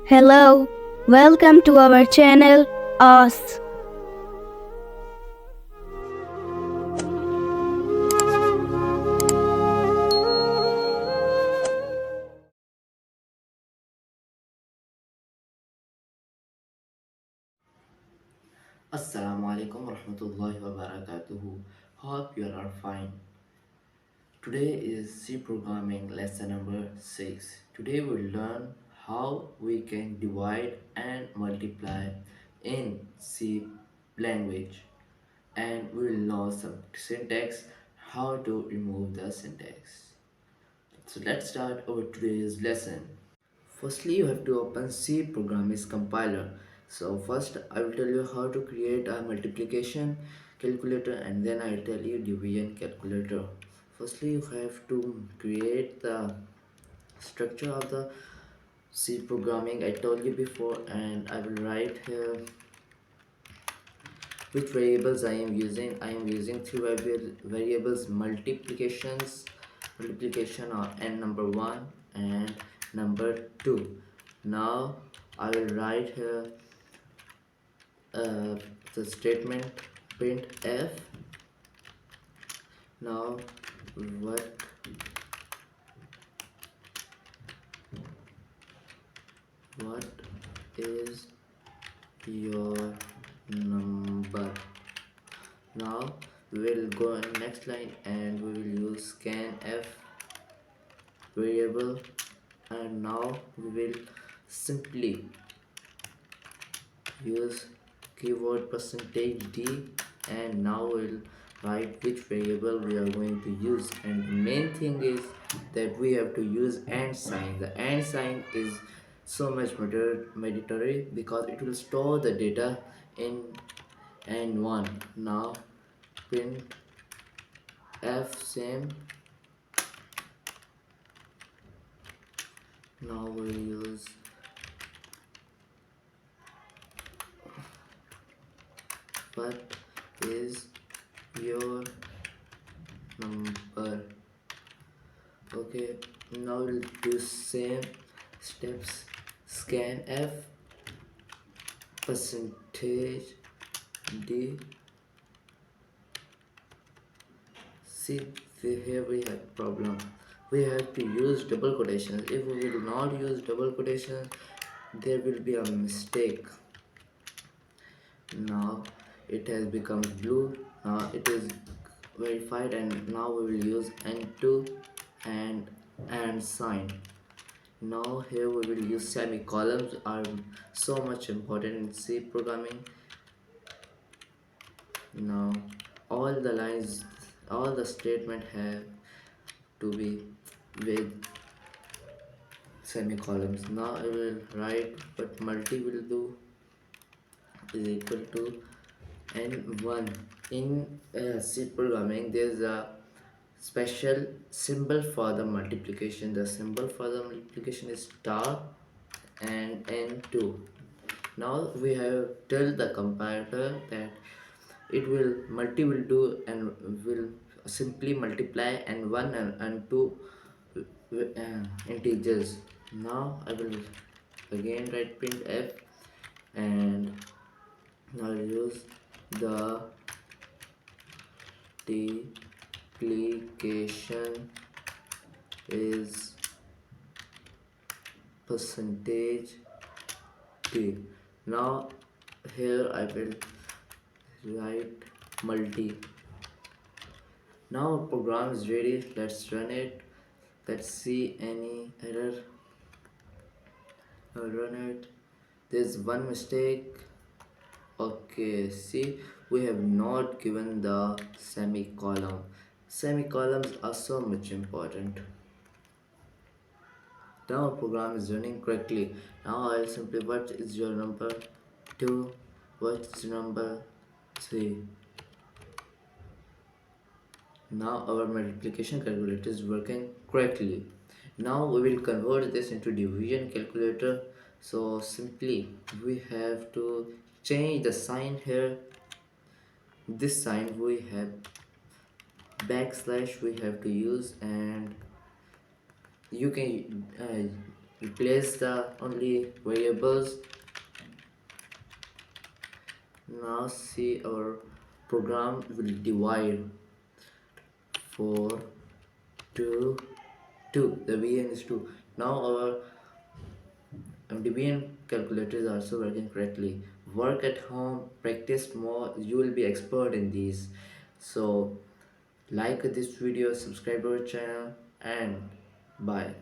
Hello, welcome to our channel AAAAS. Assalamu alaikum warahmatullahi wabarakatuh. Hope you are fine. Today is C programming lesson number 6. Today we'll learn how we can divide and multiply in C language, and we will know some syntax, how to remove the syntax. So let's start our today's lesson. Firstly, you have to open C Programiz compiler. So first I will tell you how to create a multiplication calculator, and then I will tell you division calculator. Firstly, you have to create the structure of the C programming I told you before, and I will write here which variables I am using. I am using three variables: multiplication or n number 1 and number 2. Now I will write here the statement print f. Now what what is your number? Now we will go on next line and we will use scanf variable, and now we will simply use keyword %d, and now we'll write which variable we are going to use. And the main thing is that we have to use and sign. The and sign is so much mandatory because it will store the data in and one. Now print f same. Now we'll use what is your number. Okay, now we'll do same steps. Scan f percentage d. See, here we have problem. We have to use double quotations. If we will not use double quotations, there will be a mistake. Now it has become blue. Now it is verified, and now we will use n2 and sign. Now here we will use semicolons, are so much important in C programming. Now all the lines, all the statement have to be with semicolons. Now I will write what multi will do is equal to n1. In C programming there is a special symbol for the multiplication. The symbol for the multiplication is star and n2. Now we have tell the compiler that it will do and will simply multiply n1 and 2 integers. Now I will again write printf, and now use the multiplication is percentage t. Now here I will write multi. Now our program is ready. Let's run it. Let's see any error. I'll run it. There's one mistake. Okay, see, we have not given the semicolon. Semicolons are so much important. Now our program is running correctly. Now I'll simply, what is your number 2? What's number 3? Now our multiplication calculator is working correctly. Now we will convert this into division calculator. So simply we have to change the sign here. This sign we have backslash we have to use, and you can replace the only variables. Now see our program will divide 4 2 2. The VN is 2. Now our Debian calculator is also working correctly. Work at home, practice more, you will be expert in these. So like this video, subscribe our channel, and bye.